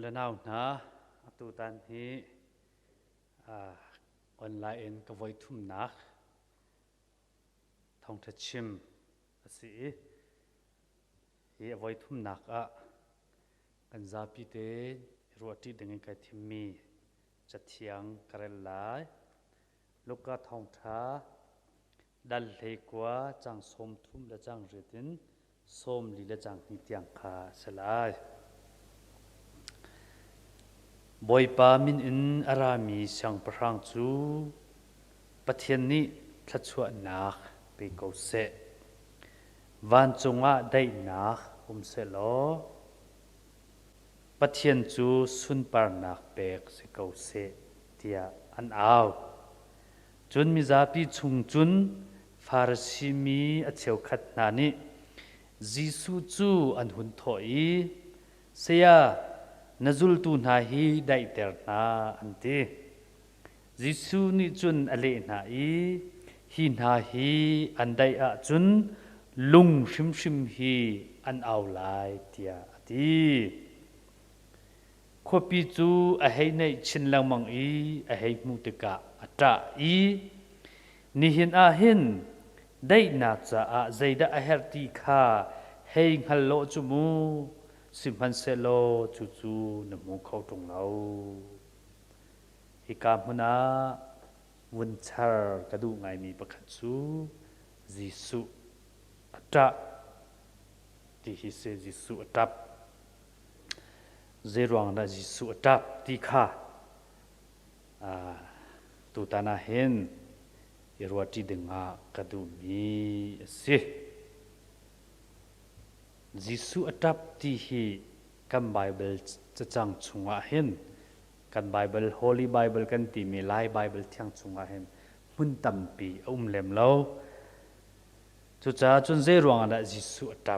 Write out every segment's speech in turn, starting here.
ลนาวนะตูตันนี้ออนไลน์ก็ไว้ทุ่มนักท่องทัชชิมสิไว้ทุ่มนักกันซาพิเตรัวที่ดึงกันที่มีจัดเทียงกระไรลูกก็ท่องท้าดัลเลกว่าจังสมทุ่มและจังเรตินสมลีและจังนิตยังขาสลายบอยปามินอินอารามีช่างพรางจูปะเทียนนี้ทัชวนักไปกูเสวันจงอาได้นักเสลอปะเทียนจูสุนปานักเปกเสกูเสเตียอันเอาจนมีซาปีชุงจุนฟาร์ซีมีอเชียวขัดนานิจิสูจูอันหุนถอยเสียนจุลตูนาฮีได้เตอร์นาอันเตจิสูนิจุนอเลนาอีฮีนาฮีอันได้อาจุนลุงชิมฮีอันเอาลายเตียตีขบิจูอให้ในชินลังมังอีอให้มุตกะอัตราอีนิหินอาหินได้นาจะอาใจได้อาเฮรติข้าให้ฮัลโลจูมูสิมพันเซโลจูนมูเขาตรงเราฮิกามฮนาวันชาร์กระดูไงมีประคัตซูจิสุอัตราที่ฮิเซจิสุอัตราเจรวงได้จิสุอัตราที่ข้าตูตานาเห็นยรัวที่ดึงกระดูมีสิจิสุอัตราที่ฮีกันไบเบิลจะจังชุงเห็นกันไบเบิล Holy Bible กันที่มีไลไบเบิลที่ยังชุงเห็นมุนตัมปีเล็มแล้วจุดจ้าจนเจรวงได้จิสุอัตรา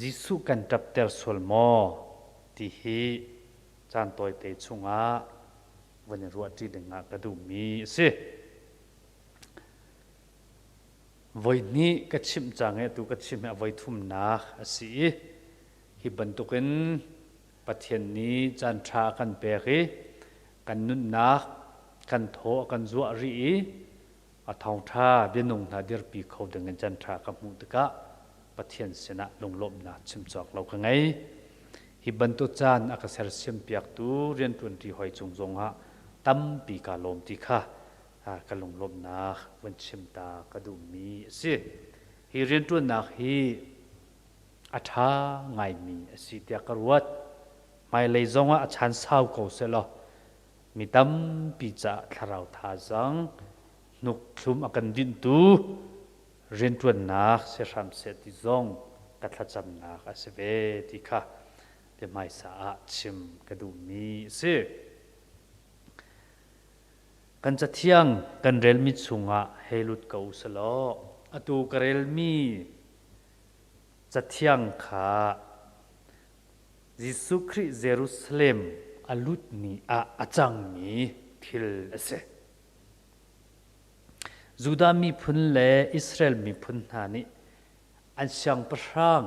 จิสุกันตับเตอร์สวลโมที่ฮีจานตัวเตชุงวันนี้รัวที่ดึงกระดูมีสิวันนี้ก็ชิมจังตัวก็ชิมเอาไว้ทุ่มนักสิฮิบันตุกินประเทศนี้จันทรากันเปรีกันนุ่นนักกันโถกันจัวรีทองท่าเบียนงนาเดียร์ปีเขาดึงกันจันทรากับมุตกะประเทศเสนาลงลมนาชิมจอกเราก็ไงฮิบันตุจานอากาศเสียมเปียกตูเรียนตุนที่หอยจงตั้มปีกาลมที่ข้ากะลงลมนักวันชิมตากระดูมีสิฮิเรียนตัวนักฮิอัฐาไงมีสิเตียกรวดไม่เลยจงอาชันเศร้าเขาเสลอมีตั้มปีจะทาราวทาจังนุกชุมอากันดินตูเรียนตัวนักเสียรำเสติจงกัตจำนักอาศัยที่ข้าเป็นไม่สะอาดชิมกระดูมีสิกันจะเที่ยงกันเรลมิชุงเฮลุดเกาสลออตูกเรลมีจะเที่ยงขายิสุคริเยรูซาเล็มอลุดนีอาจังมีทิลเสจูดามีพุนเลอิสราเอลมีพุนหานิอันช่างประช่าง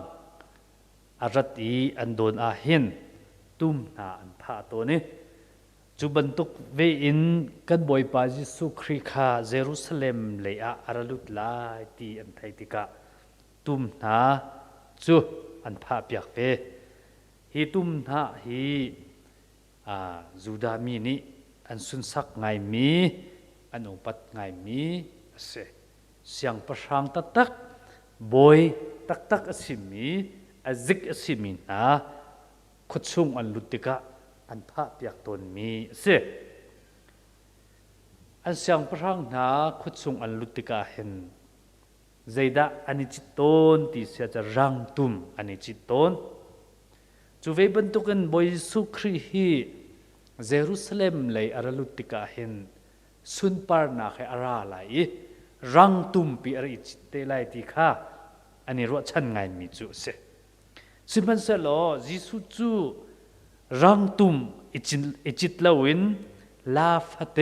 อารัตีอันโดนอาหินตุ้มนาอันพาตัวนี้จุบันตุกเวอินกันบ่อยปาจิสุคริคาเยรูซาเล็มเลยอาราลุตลายตีอันไทยติกะตุ้มนาจูอันพาเปียกเวฮีตุ้มนาฮีจูดามีนี่อันสุนสักไงมีอันอุปัตไงมีเสียงประชังตักบ่อยตักสิมีจิกสิมีนะขุดซุงอันลุติกะอันพระเปียกตนมีเสอันเสียงพระงนาขุดซุงอันลุติกาเห็นใจดาอันนี้จิตตนที่เสียจะรังตุมอันนี้จิตตนจูเวบันตุกันบอยสุครีฮีเยรูซาเล็มเลยอาราลุติกาเห็นสุนปาร์นาเขอาราไหลรังตุมปีอาริจิตเตไลติข้าอันนี้รัวชันไงมีจูเสสิมันเสลอจิสุจูรังตุมอิจิตลาวินลาฟาเต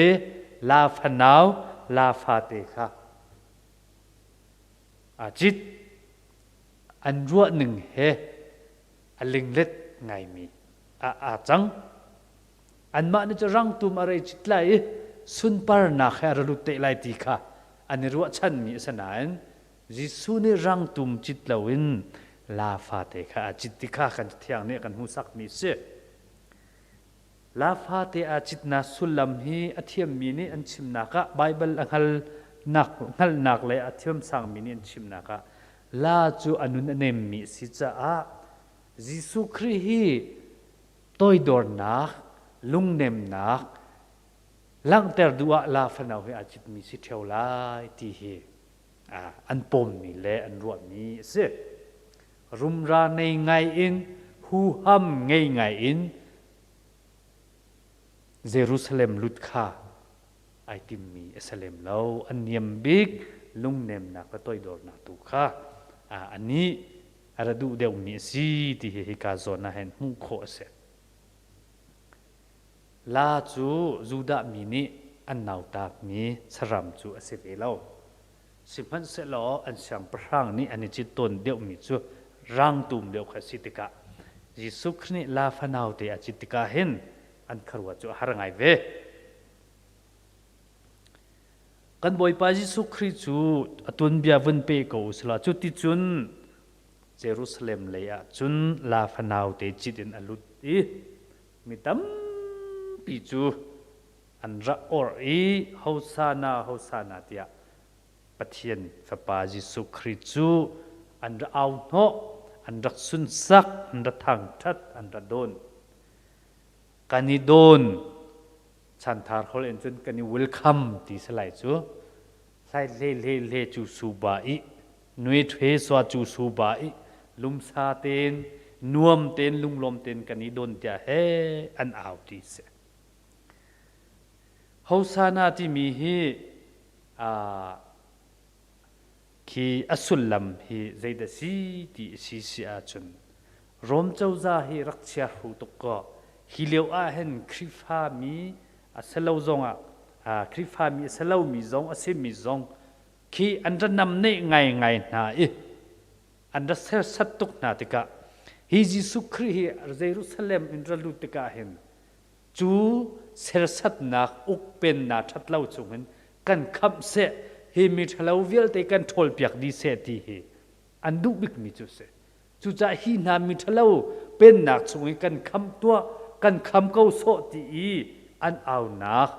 ลาฟานาวลาฟาเตค่ะอาจิตอันรัวหนึ่งเฮอลิงเล็ดไงมี จังอันมานี่จะรังตุมอะไรจิตไลสุนปาร์นาแค่ระลุเตไลตีค่ะอันนี้รู้ว่าฉันมีสนานยิสุนี่รังตุมจิตลาวินลาฟาเตค่ะจิตติค่ะกันเที่ยงนี้กันหูสักมีเสลาฟาเตอาจิตนาสุลัมฮีอธิยมมีนี่อันชิมนักไบเบิลอังนักเลยอธิยมสังมีนี่อันชิมนักลาจูอนุนเนมมีสิจ้ายิสุคริฮีตัวดอร์นักลุงเนมนักลังเตอร์ดัวลาฟนาวเฮอาจิตมีสิเทวไลที่เฮอันปมมีและอันรวมมีเสรุมราในไงอินหูห้ำไงอินเยรูซาเล็มลุดค่าไอติมมีเอสเลมเราอันเนียมบิกลุงเนมนักก็ตัวดอร์นักตุค่าอันนี้อาระดูเดียวมีสิที่เฮกาโซน่าเห็นมุขโคเสลาจูดามีนี่อันนาวตากมีสรำจูเสเวลาสิพันเสลออันเสียงพระงนี่อันนี้จิตตนเดียวมีจูร่างตุ่มเดียวขสิติกะยิสุคนี่ลาฟนาวเตอจิติกาเห็นอันขรวจูหารงไงเวกันบ่อยไปยิสุคริจูตุนเบียวันเปโกสลาจุติจุนเยรูซาเล็มเลยจุนลาฟนาวเตจิตินอลุตีมิตัมปีจูอันรักอรีฮาวซานาเตียปะเทียนฟะปาจิสุคริจูอันรักเอาโนอันรักสุนสักอันรักทางทัดอันรักโดนกันนี้โดนฉันทาร์ฮอลเอ็นจนกันนี้เวลคัมที่สลายจูใส่เลจูสูบาอีนุยเทสวาจูสูบาอีลุมซาเตนนวมเตนลุงลมเตนกันนี้โดนเตียเฮอันเอาที่เสฮาวซานาที่มีฮีคีอัสุลลัมฮีใจดสีที่สีอาจุนรวมเจ้าซาฮีรักเชียหูตุกก็ฮิเลวอาเห็นคริฟามีอัสลาวซงคริฟามีอัสลาวมีซงอัสมีซงคีอันจะนำเนไงนาอันจะเสร์สัตตุกนาติกะฮิจิสุครีฮีเยรูซาเล็มอินทร์ลุติกะเห็นจูเสร์สัตนักอุกเป็นนาทัดเล่าจงเห็นกันขับเสเฮมิทลาวเวลเตกันทอลเปียกดีเสตีเฮอันดูบิกมิจูเสจูจะฮีนามิทลาวเป็นนักจงเห็นกันคำตัวกันคำเก้าโซตีอันเอานัก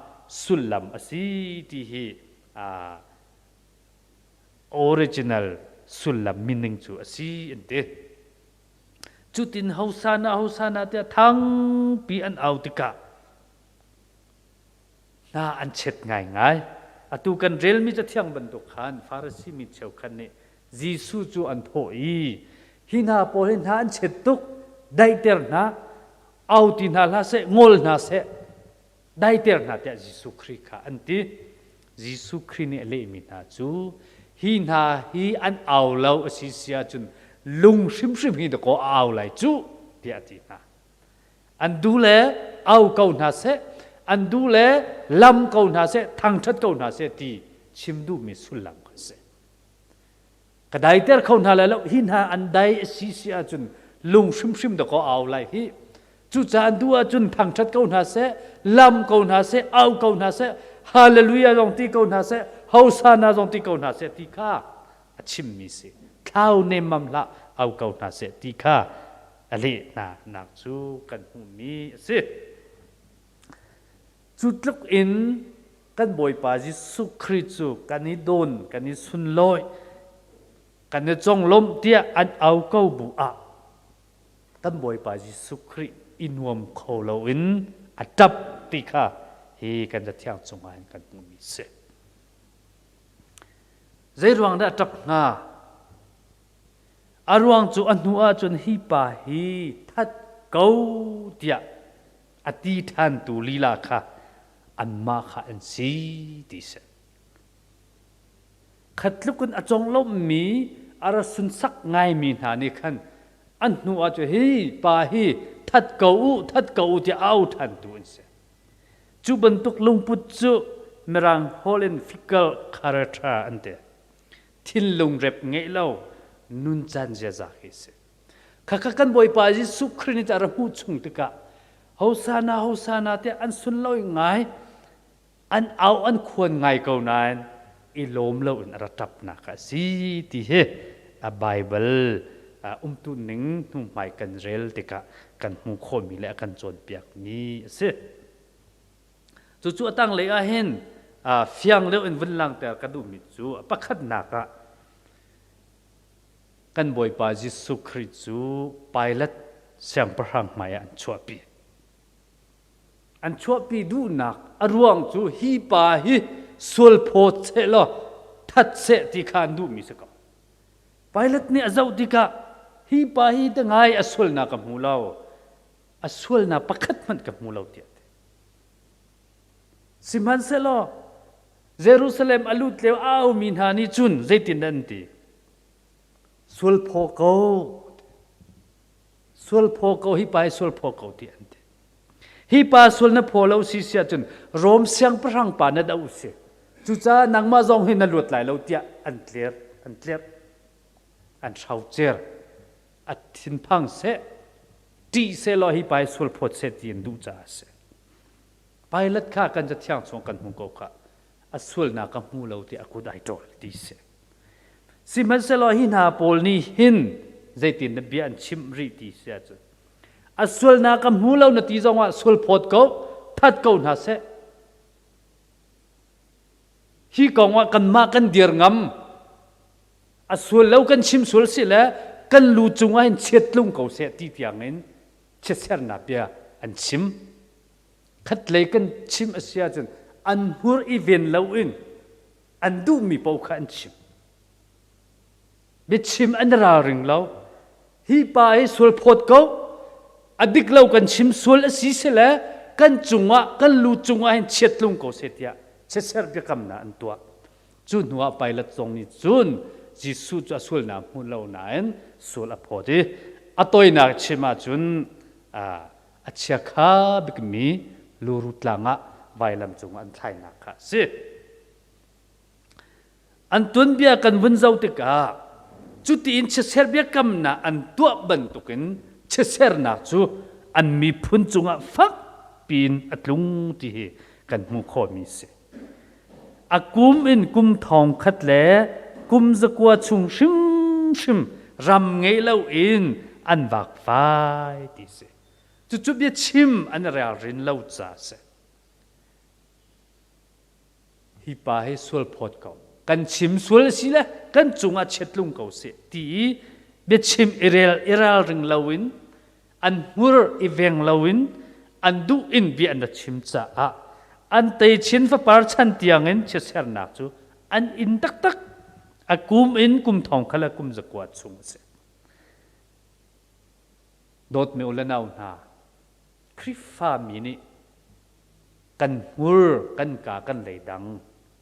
สุลลัมอสีตีเฮออริจินัลสุลลัมมินิงจูอสีอันเดจุดอินฮาวซานาเตทั้งปีอันเอาติกะน่าอันเช็ดง่ายอตุกันเรลมิจะเที่ยงบรรทุกขันฟาริสีมิเชวขันนี่จีซูจูอันโพอีฮินาโพหินาอันเช็ดตุกได้เตอร์นะเอาตินาลาเสงอลนาเสได้เตอร์นะเตจีซูคริกะอันที่จีซูครินี่เลมินาจูฮินาฮีอันเอาเล่าอสิเสียจุนลุงชิมฮิตก็เอาไลจูเดียตินะอันดูแลเอาเกานาเสอันดูแลลำเกานาเสทางชัดเกานาเสที่ชิมดูมีสุลังกันเสกระไดเตอร์เขานาแล้วหินหาอันใดสิเสียจุนลุงชิมตก็เอาไลฮีจุจานดูจุนทางชัดเกานาเสลำเกานาเสเอาเกานาเสฮาเลลูยาตรงที่เกานาเสฮาวซานาตรงที่เกานาเสที่ข้าชิมมีสิข้าวเนมัมละเอาเกานาเสติค่าอะไรนักสู้กันหูมีสิจุดลุกอินกันบ่อยป่าจิสุคริจูกันนี้โดนกันนี้สุนลอยกันนี้จงล้มเตี้ยอันเอาเก้าบุอากันบ่อยป่าจิสุคริอินวมโคโลอินอัดับติค่าเฮกันจะเที่ยงจงอันกันหูมีสิใจรวงได้จับงาอารวงจูอันหัวจนฮีป่าฮีทัดเกาเดียอดีทันตุลีลาค่ะอันมาค่ะอันสีดิเสขัดลุกุนอจงล้มมีอารสุนสักไงมีนานี่ขันอันหัวจูฮีป่าฮีทัดเกาเดียเอาทันตุนเสจูบันตุกลุงปุจจุมรังโฮเลนฟิกลคาร์ทราอันเดทินลุงเร็บไงเล่านุนจันเจจากิเสข้ากันบ่อยไปจิสุครินิจารหูชุงติกะ Hosanna te an sun loi ngai an au an khuan ngai kau nan ilom lo in ratap na ka si ti he a Bible tu ning nu mai kan rel te ka kan mu khomi le kan chon piak ni se chu atang le a hen fiang le in vun lang te ka du mi chu pakhat na ka kan boi pa JESUH Christ chu pilot siang parang mai an chuapi du nak aruang chu hi pa hi sul pho che lo that se ti khan du mi se ka pilot ni azau ti ka hi pa hi ta ngai asul na ka mulao asul na pakhat man ka mulao ti siman se lo Jerusalem alut le au min ha ni chun zaitin nan ti sul pho ko hi pa sul pho ko ti an hi pa sul na pho lo si sia chun rom siang prang pa na da u se chu cha nang ma zong hin na lut lai lo tia an clear an chau cher at thin phang se ti se lo hi pa sul pho se ti du cha se pilot kha kan ja thiang chong kan hung ko kha asul na ka mu lo ti aku dai tol ti se siman se lo hin ha pol ni hin zaitin na bi an chim ri ti sia chu asul na ka mu lo na ti zong wa sul phot ko that ko na se hi kong wa kan ma kan dir ngam asul lo kan chim sul si la kan lu chunga hin chet lung ko se ti tiang in che ser na pia an chim khat le kan chim asia chen an hur event lo in an du mi po kha an chim bi chim an ra ring lo hi pa hi sul phot ko adik lo kan chim sul asi se la kan chunga kan lu chunga hin chet lung ko se tia che ser bi kam na an tua chu nuwa pilot song ni chun JESUH chu sul na mu lo na en sul a phodi atoi na chima chun achia kha bik mi luru tlanga vailam chung an thai na kha si an tun bia kan vun zau te ka chu ti in che ser bia kam na an tua ban tukin che ser na chu an mi phun chunga fak pin atlung ti hi kan mu kho mi se akum in kum thong khat le kum zakwa chung shim ram ngei lo in an vak vai ti se chu bia chim an ra rin lo cha se hi pa he sul phot ko kan chim sul si la kan chunga chetlung ko se ti be chim iral ring lawin an hur iveng lawin an du in bi an chim cha an tei chin fa par chan tiang in che ser nak chu an in tak akum in kum thong khala kum zakwa chung se dot me ulanau na krifa mini kan hur kan ka kan leidang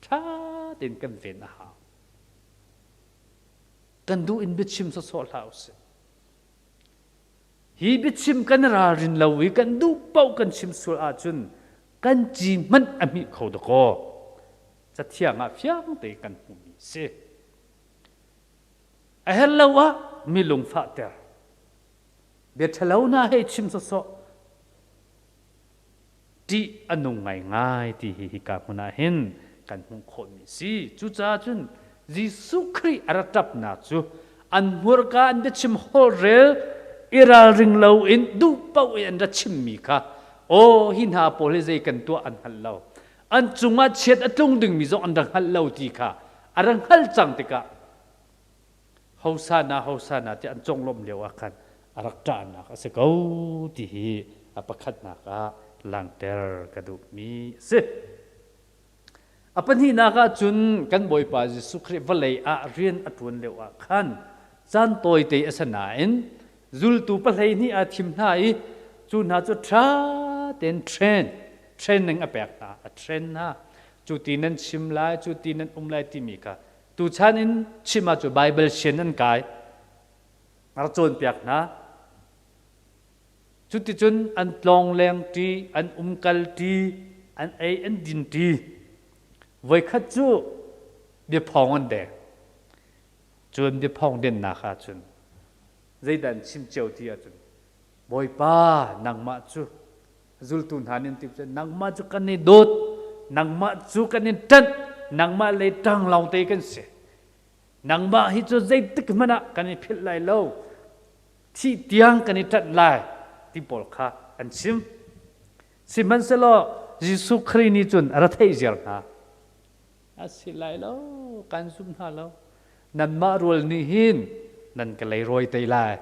tha den kan ven ha kan du in bichim so so house hi bichim kan ra rin lawi kan du pau kan chim sul a chun kan ji man ami kho do ko cha thiang a fiang te kan hu mi se a hello wa mi lung fa ter be thalo na he chim so so ti anung ngai ti hi ka huna hin kan hung kho mi si chu cha chun JESUH Christ aratap na chu an hur ka an de chim hol rel iral ring lo in du pau en da chim mi kha o hin ha pole zai kan tu an hal lo an chunga chet atung ding mi zo an dang hal lo ti kha arang hal chang te ka Hosanna ti an chong lom lewa khan arak ta na ka se ko ti hi apakhat na ka lang ter ka du mi se apan hi na ka chun kan boi pa JESUH Christ valei a rian atun lewa khan chan toi te asana in zul tu palei ni a thim na I chu na chu tha ten training a pek na a train na chu tinan chim lai chu tinan lai ti mi ka tu chan in chima chu Bible shen an kai ar chon pek na chu ti chun an tlong leng ti an kal ti an ai an din ti với khát chú bị phong anh đẻ chuan bị phong đến nà khá chuan dây đàn chim chiều thì chuan bồi pa nang ma chú zultun hanin tip se nangma chu kan ni dot nangma chu kan ni tat nangma le tang lau te kan se nangma hi chu zai tik mana kan ni phil lai lo thi tiang kan ni tat lai ti pol kha an siman se lo jisu khri ni chun ara thei zer na asilai lo kan sum na lo nan ma rul ni hin nan ka lei roi te lai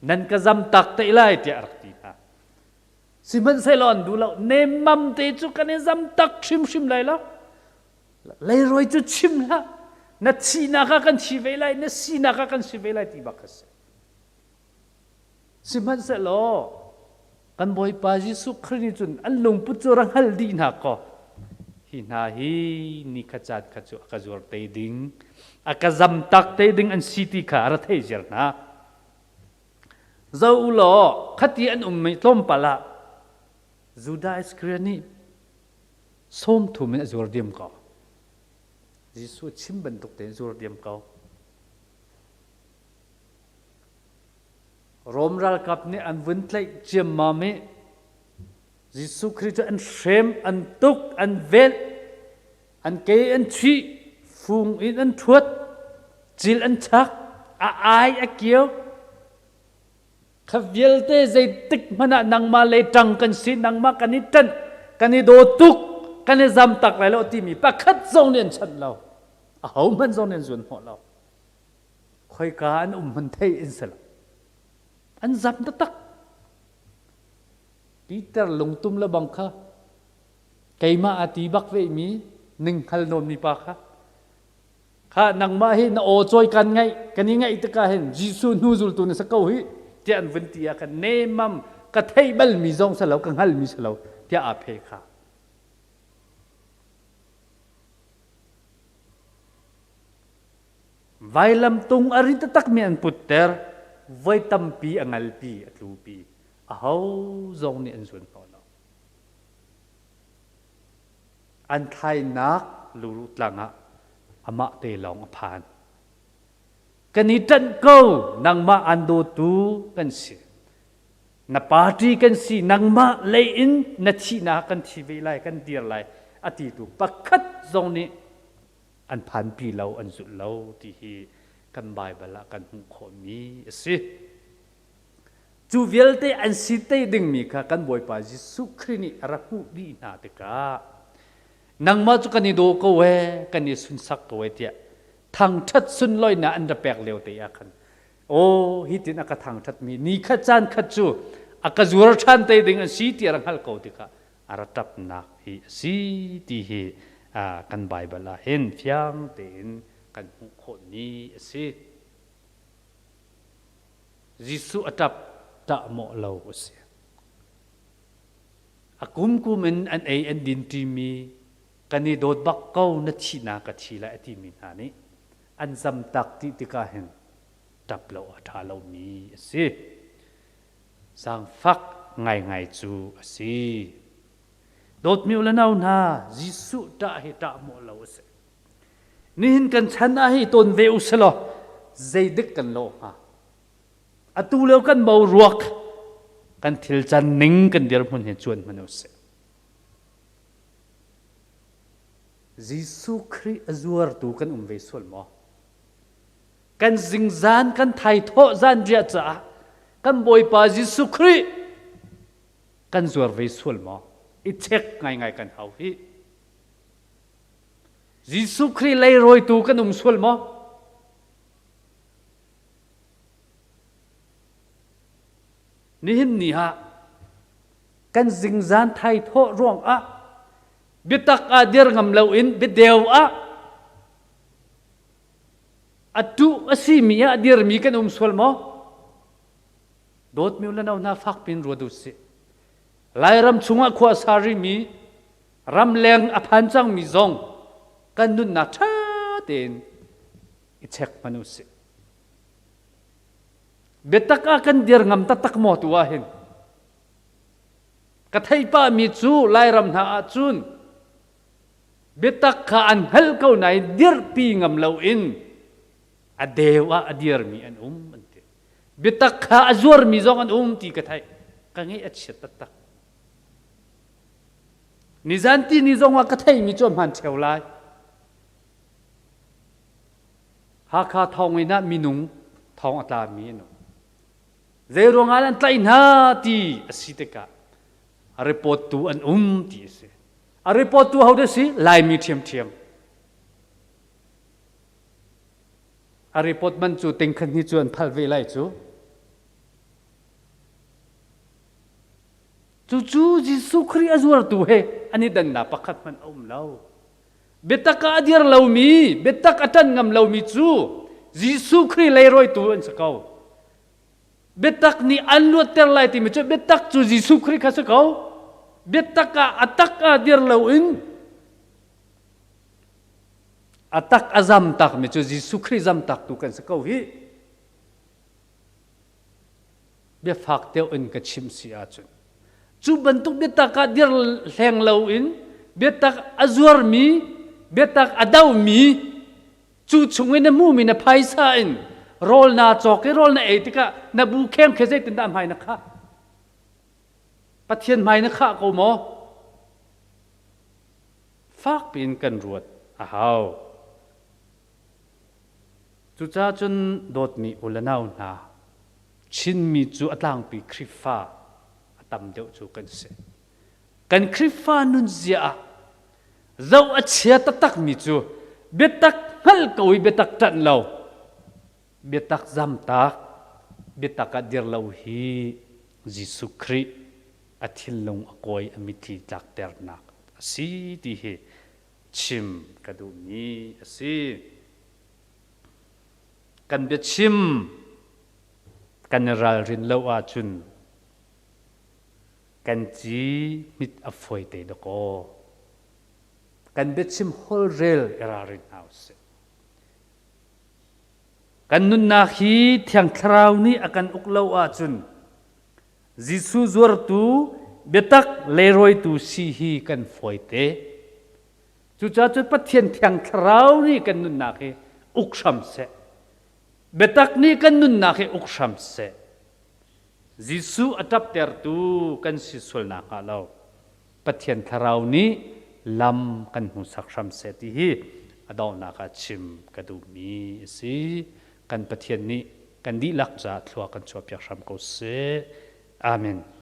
nan ka zam tak te lai ti ar ti na siman se lon du lo ne mam te chu kan ni zam tak shim lai lo lei roi chu chim la na chi na ka kan chi ve lai na si na ka kan si ve lai ti ba ka se siman se lo kan boy pa jisu khri chun an lung pu chu rang hal di na ko hi na hi ni khachat khachu akazur te ding akazam tak te ding an city kha ra thei jer na zo lo khati an mai tlom pala juda iskrani som thu me azur dim ko jisu chim ban tuk te zur dim ko romral kap ne an vun tlai chiam ma me jisu christ an shem an tuk an vel an ke an chi phung in an thuat chil an chak a ai a kieu khaviel te zai tik mana nang ma le tang kan si nang ma kan ni tan kan ni do tuk kan ni zam tak lai lo ti mi pa khat zong nen chan lo a hau man zong nen zun ho lo khoi ka an man thei in sal an zam ta tak Peter lung tum la bang kha kaima ati bak ve mi ning khal nom ni pa kha nang ma hi na o choi kan ngai kani ngai ta ka hen jisu nu zul tu na sa kau hi tian vin tia ka ne mam ka thei bal mi zong sa lo ka hal mi sa lo tia a phe kha vai lam tung ari ta tak mi an putter vai tampi angal pi atlu pi a hau zong ni an sun no an thai nak lu tlanga ama te long phan kani tan ko nang ma an do tu kan si na party kan si nang ma le in na chi na kan thi ve lai kan dir lai ati tu pakhat zong ni an phan pi lo an zu lo ti hi kan bible kan hu kho mi si chu velte an si te ding mi kha kan boi pa jisu khrini ara hu di na te ka nang ma chu kan ni do ko we kan ni sun sak ko we tia thang that sun loi na an da pek leo te ya khan o hi tin aka thang that mi ni kha chan kha chu aka zur than te ding an si ti rang hal ko ti kha ara tap na hi si ti hi kan bible la hen phiang ten kan hu kho ni si jisu atap ta mo lo se akum kumen an ai an din ti mi kani dot bak ko na chi na ka chi la ti mi na ni an zam tak ti ti ka hen tap lo tha lo mi se sang phak ngai ngai chu si dot mi la nau na jisu ta hi ta mo lo se ni hin kan chan a hi ton ve u se lo zai dik kan lo ha atu lo kan bo ruak kan thil chan ning kan dir mun he chuan manu se jisu khri azur tu kan ve sol mo kan zingzan kan thai tho zan ria cha kan boi pa jisu khri kan zuar ve sol mo i check ngai ngai kan hau hi jisu khri lei roi tu kan sol mo ni hin ni ha kan zingzan thai tho rong a bitak adir ngam lo in bidew a atu asimi ya dir mi kan sol mo dot mi la na fak pin ro du se lai ram chunga khwa sari mi ram leng a phan chang mi zong kan nun na tha ten I check manu se betaka kan dir ngam tatak mo tuahin kathai pa mi chu lai ram na chun betak ka an hal ko nai dir pi ngam lo in adewa adir mi an ante betak ka azur mi zong an ti kathai ka ngai at shet tatak นิจันตีนิจงว่ากระเทยมีจอมหันเชียวไลหากขาทองไว้นะมีหนุ่งทองอัตรามีหนุ่งเจรวงานไตนาตีสิเตกะอาริปอตูอันตีเสอาริปอตูเขาได้สิลายมีเทียมอาริปอตมันจูติงขันที่จวนพัลเวไลจูจิสุครีอจวรตูเฮอันนี้ดันนาปักขัดมันเลาเบตักอาดีร์เลามีเบตักอัตันงำเลามีจูจิสุครีเลยรอยตัวอันสกาวเบตักนี่อันลวดเตอร์ไลติมิจูเบตักจูจิสุครีข้าสกาวเบตักอัตักอาดีร์เลาอินอัตักอาซัมตักมิจูจิสุครีซัมตักตุกันสกาวฮีเบฟักเตออินกัชิมซีอาจุนจูบันทุกเบตักอาดีร์แหงเลาอินเบตักอาจวรมีเบตักอาดาวมีจูชงเวนมูมีนะไพซาอินโรลนาจอกโรลนาเอติกะนาบูเข้มเคเซตินตามไฮนะคะปัทเทียนไฮนะคะกูโมฟากปีนกันรวดอ้าวจูจ้าจนโดดมีอุลนาวนาชินมีจูอัตลังปีคริฟ้าตำเดียวจูกันเสกันคริฟ้านุนเสียเราอัจฉริยะตักมีจูเบตักฮัลกวยเบตักจันเราเบตักจำตักเบตักเดียร์เราฮีจิสุครีอธิลงอคอยอมิติจักเตอร์นักสีที่เฮชิมกระดูมีสีกันเบชิมกันรัลรินเลวอาจุนกันจีมิดอฟอยเตดโกกันเบชิมฮอลเรลเอรารินเอาเสกันนุนนาฮีที่ยังคราวนี้อากันอุกเลวอาจุนจิสูจวรตูเบตักเลโรยตูซีฮีกันฟอยเตจุจ้าจุดปัทเทียนที่ยังคราวนี้กันนุนนาฮีอุกชัมเสเบตักนี้กันนุนนาฮีอุกชัมเสจิสูอัตับเตอร์ตูกันสิสุลนาคาเลาปัทเทียนคราวนี้ลำกันมุสักชัมเสติฮีอดาวนาคาชิมกระดูมีสิกันปัทเทียนนี้กันดีลักจะทัวกันชัวเปียกชัมกุเสอาเมน